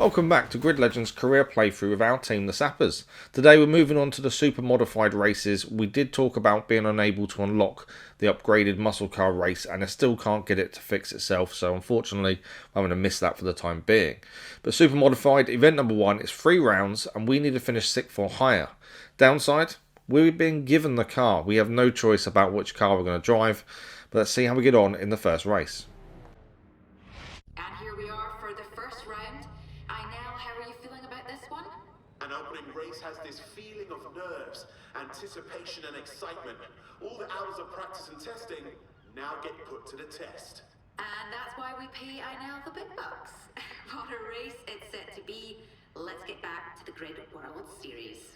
Welcome back to Grid Legends career playthrough with our team, the Sappers. Today we're moving on to the super modified races. We did talk about being unable to unlock the upgraded muscle car race and I still can't get it to fix itself, so unfortunately I'm going to miss that for the time being. But super modified event number 1 is 3 rounds and we need to finish 6th or higher. Downside, we're being given the car. We have no choice about which car we're going to drive, but let's see how we get on in the first race. And here we are for the first round. How are you feeling about this one? An opening race has this feeling of nerves, anticipation and excitement. All the hours of practice and testing now get put to the test. And that's why we pay Inel the big bucks. What a race it's set to be. Let's get back to the Grid World Series.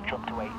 speed drop to 8.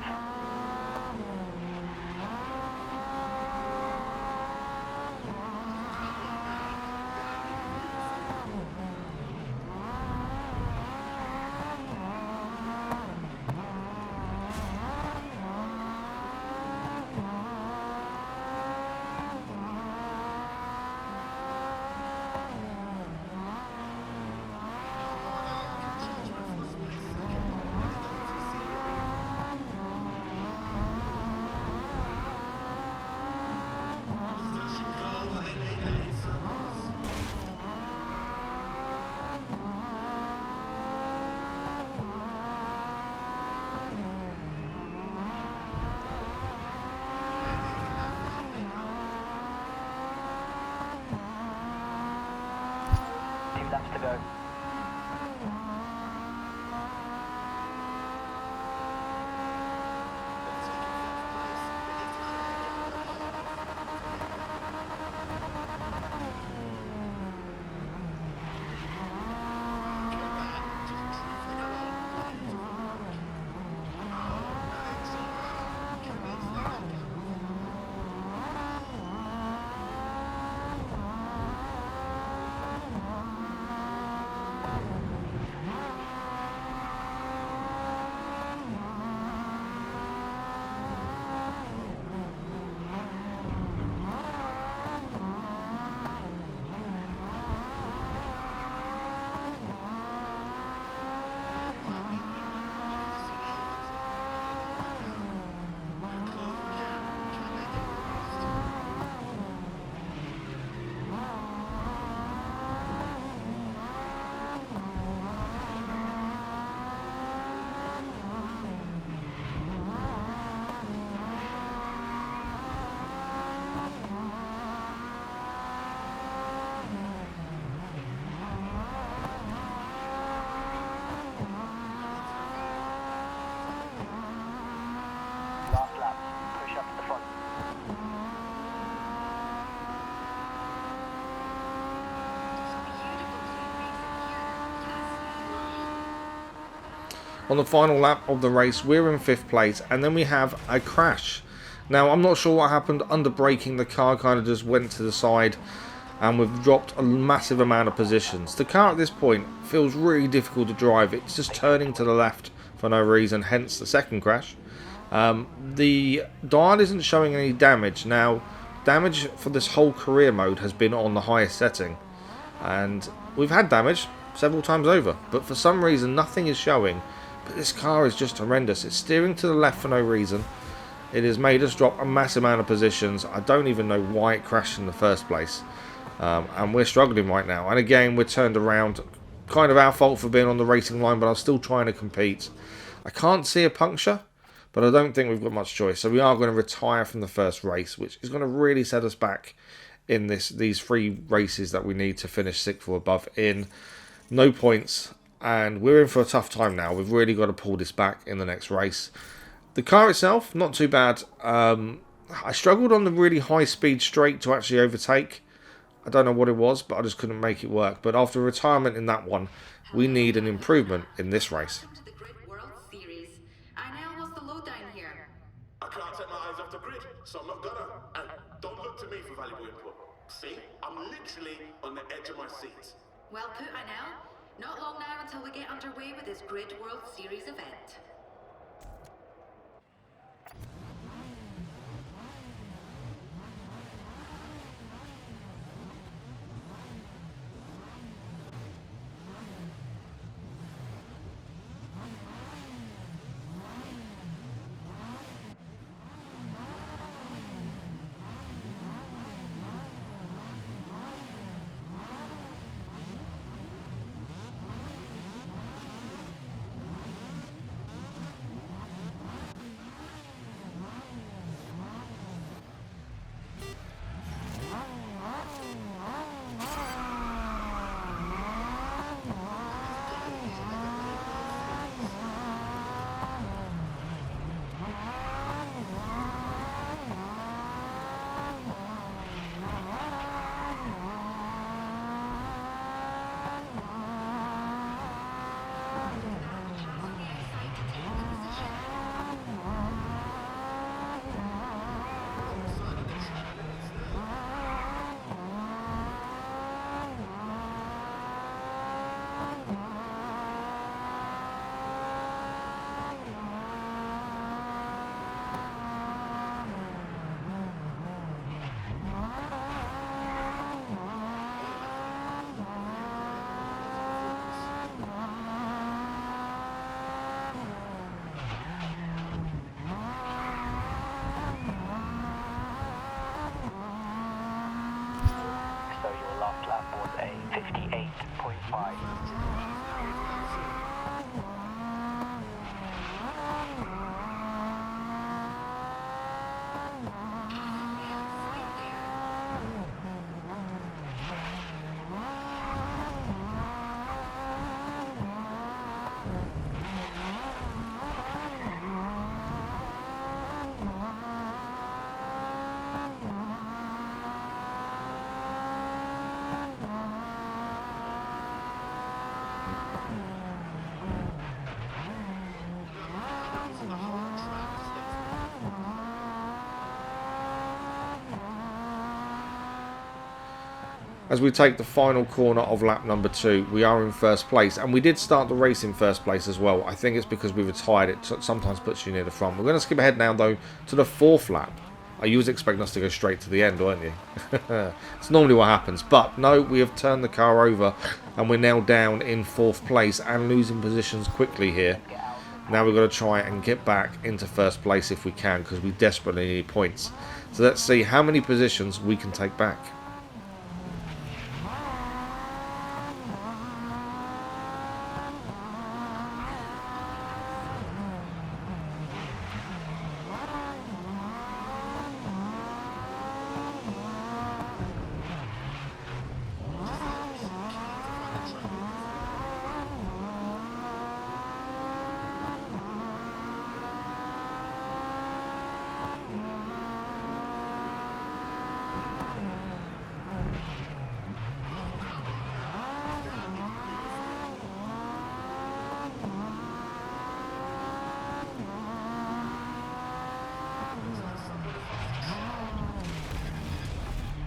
Laps to go. Last lap. Push up to the front. On the final lap of the race, we're in 5th place, and then we have a crash. Now, I'm not sure what happened. Under braking, the car kind of just went to the side, and we've dropped a massive amount of positions. The car at this point feels really difficult to drive. It's just turning to the left for no reason, hence the second crash. The dial isn't showing any damage. Now, damage for this whole career mode has been on the highest setting, and we've had damage several times over, but for some reason nothing is showing. But this car is just horrendous. It's steering to the left for no reason. It has made us drop a massive amount of positions. I don't even know why it crashed in the first place, and we're struggling right now. And again, we're turned around. Kind of our fault for being on the racing line, but I'm still trying to compete. I can't see a puncture, but I don't think we've got much choice. So we are going to retire from the first race, which is going to really set us back in these 3 races that we need to finish 6th or above in. No points, and we're in for a tough time now. We've really got to pull this back in the next race. The car itself, not too bad. I struggled on the really high speed straight to actually overtake. I don't know what it was, but I just couldn't make it work. But after retirement in that one, we need an improvement in this race. Welcome to the Grid World Series. I know what's the lowdown here. I can't take my eyes off the grid, so I'm not gonna. And don't look to me for valuable input. See, I'm literally on the edge of my seat. Well put, I know. Not long now until we get underway with this Grid World Series event. As we take the final corner of lap number 2, we are in first place, and we did start the race in first place as well. I think it's because we retired. It sometimes puts you near the front. We're going to skip ahead now though to the 4th lap. You was expecting us to go straight to the end, weren't you? It's normally what happens, but no, we have turned the car over and we're now down in 4th place and losing positions quickly here. Now we've got to try and get back into first place if we can, because we desperately need points. So let's see how many positions we can take back.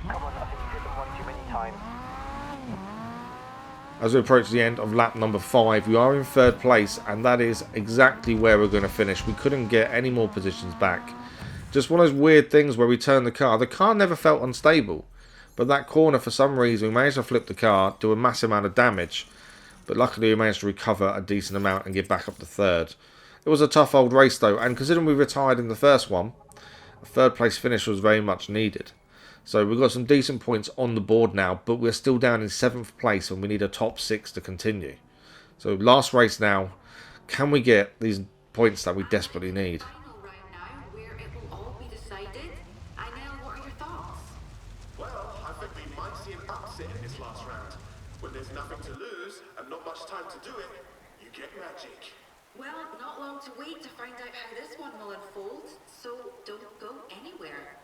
Come on, I think you've hit them one too many times. As we approach the end of lap number 5, we are in 3rd place, and that is exactly where we're going to finish. We couldn't get any more positions back. Just one of those weird things where we turned the car. The car never felt unstable, but that corner, for some reason, we managed to flip the car, do a massive amount of damage, but luckily we managed to recover a decent amount and get back up to 3rd. It was a tough old race though, and considering we retired in the first one, a 3rd place finish was very much needed. So we've got some decent points on the board now, but we're still down in 7th place and we need a top 6 to continue. So last race now, can we get these points that we desperately need? Final round now, where it will all be decided. I know, what are your thoughts? Well, I think we might see an upset in this last round. When there's nothing to lose and not much time to do it, you get magic. Well, not long to wait to find out how this one will unfold, so don't go anywhere.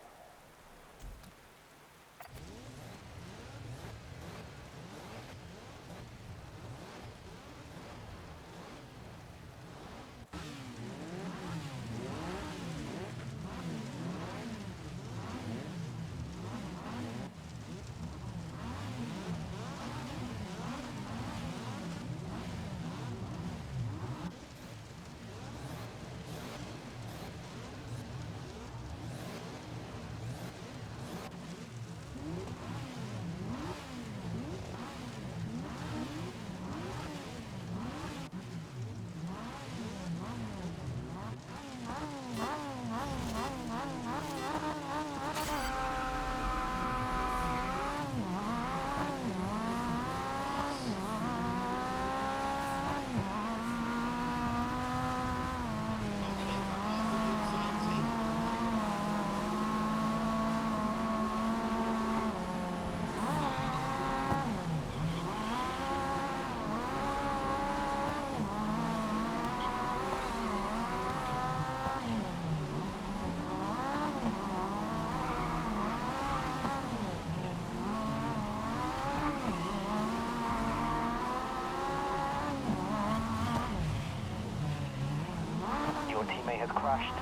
Your teammate has crashed.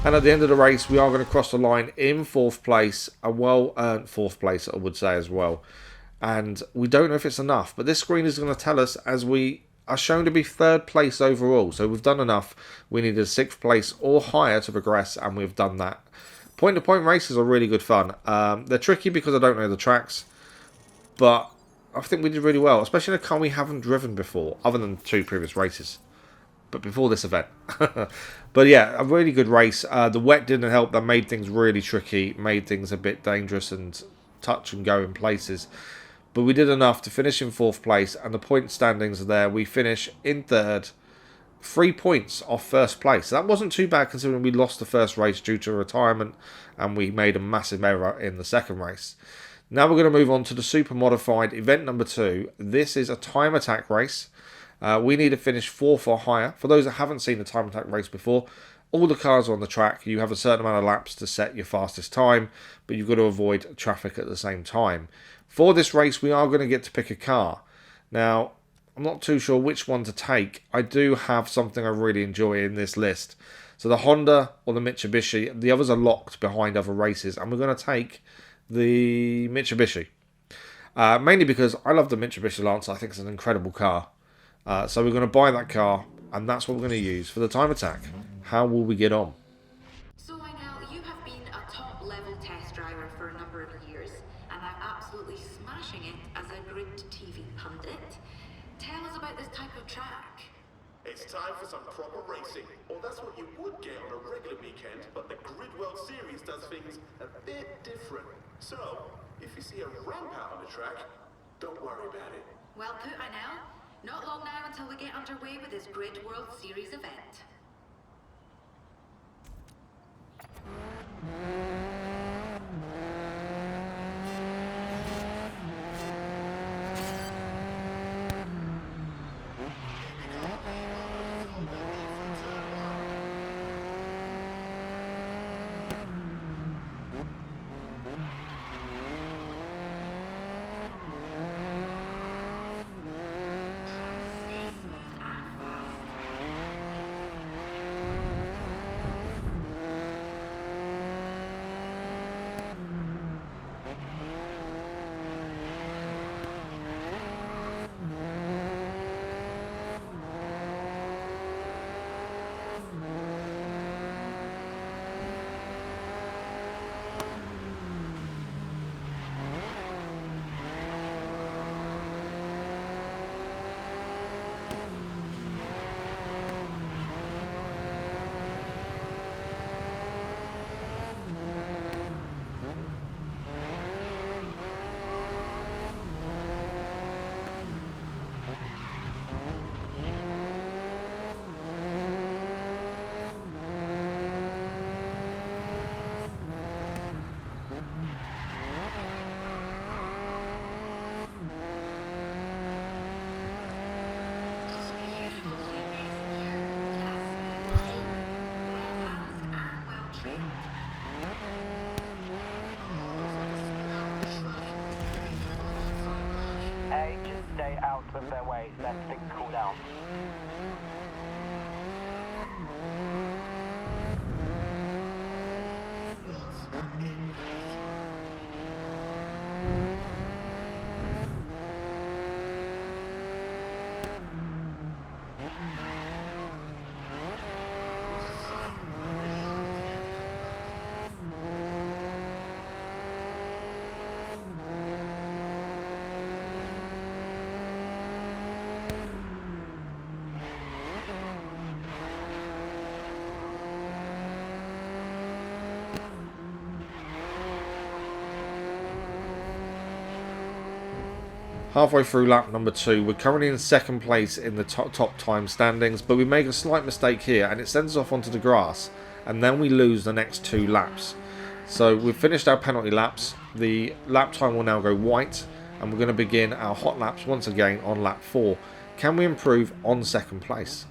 And at the end of the race, we are going to cross the line in 4th place, a well-earned 4th place, I would say as well. And we don't know if it's enough, but this screen is going to tell us as we are shown to be 3rd place overall. So we've done enough. We needed 6th place or higher to progress, and we've done that. Point-to-point races are really good fun. They're tricky because I don't know the tracks, but I think we did really well, especially in a car we haven't driven before, other than 2 previous races. But before this event. But yeah, a really good race. The wet didn't help. That made things really tricky, made things a bit dangerous and touch and go in places. But we did enough to finish in 4th place, and the point standings are there. We finish in 3rd, 3 points off 1st place. So that wasn't too bad considering we lost the first race due to retirement, and we made a massive error in the 2nd race. Now we're going to move on to the super modified event number 2. This is a time attack race. We need to finish 4th or higher. For those that haven't seen the time attack race before, all the cars are on the track. You have a certain amount of laps to set your fastest time, but you've got to avoid traffic at the same time. For this race, we are going to get to pick a car. Now, I'm not too sure which one to take. I do have something I really enjoy in this list. So the Honda or the Mitsubishi, the others are locked behind other races, and we're going to take the Mitsubishi. Mainly because I love the Mitsubishi Lancer. I think it's an incredible car. So we're going to buy that car, and that's what we're going to use for the time attack. How will we get on? So I know you have been a top-level test driver for a number of years, and I'm absolutely smashing it as a grid TV pundit. Tell us about this type of track. It's time for some proper racing, or that's what you would get on a regular weekend, but the Grid World Series does things a bit different. So, if you see a ramp out on the track, don't worry about it. Well put, I know. Not long now until we get underway with this Grid World Series event. Just stay out of their way, let things cool down. Halfway through lap number 2, we're currently in 2nd place in the top time standings, but we make a slight mistake here and it sends us off onto the grass, and then we lose the next 2 laps. So we've finished our penalty laps, the lap time will now go white, and we're going to begin our hot laps once again on lap 4. Can we improve on 2nd place?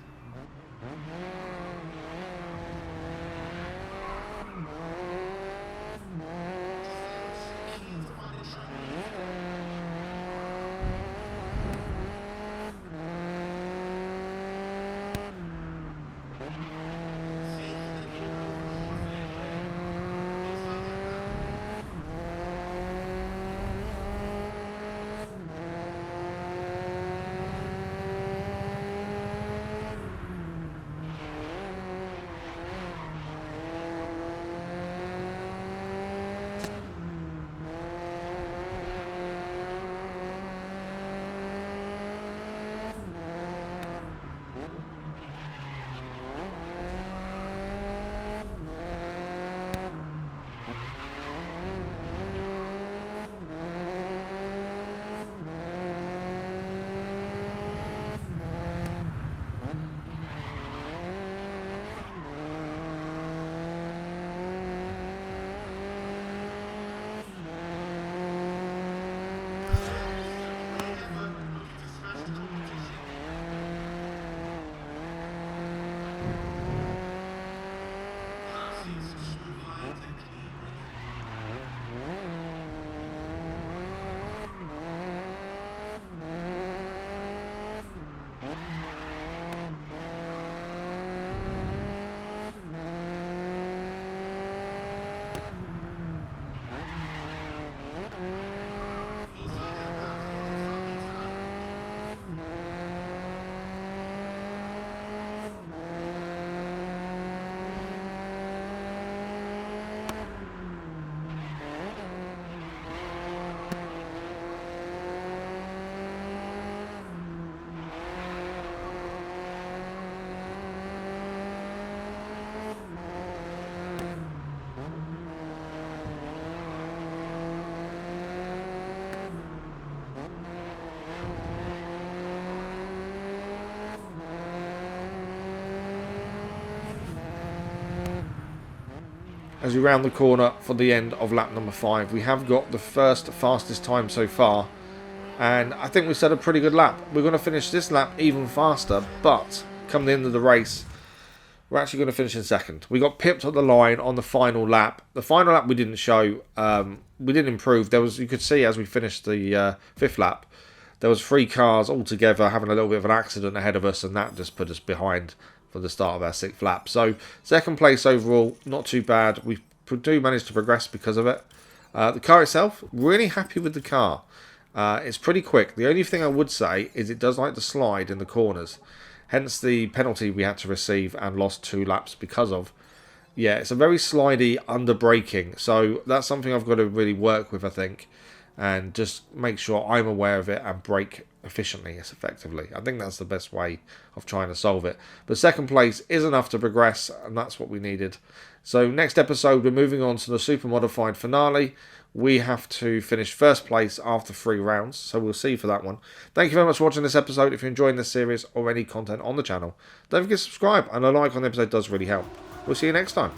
as we round the corner for the end of lap number 5. We have got the first fastest time so far, and I think we set a pretty good lap. We're going to finish this lap even faster, but come the end of the race, we're actually going to finish in second. We got pipped at the line on the final lap. The final lap we didn't show. We didn't improve. You could see as we finished the 5th lap, there was 3 cars all together having a little bit of an accident ahead of us, and that just put us behind for the start of our 6th lap. So second place overall, not too bad. We do manage to progress because of it. The car itself, really happy with the car. It's pretty quick. The only thing I would say is it does like to slide in the corners. Hence the penalty we had to receive and lost 2 laps because of. Yeah, it's a very slidey under braking. So that's something I've got to really work with, I think. And just make sure I'm aware of it and brake efficiently, as effectively. I think that's the best way of trying to solve it. But second place is enough to progress, and that's what we needed. So next episode, we're moving on to the super modified finale. We have to finish first place after 3 rounds, so we'll see for that one. Thank you very much for watching this episode. If you're enjoying this series or any content on the channel, don't forget to subscribe, and a like on the episode does really help. We'll see you next time.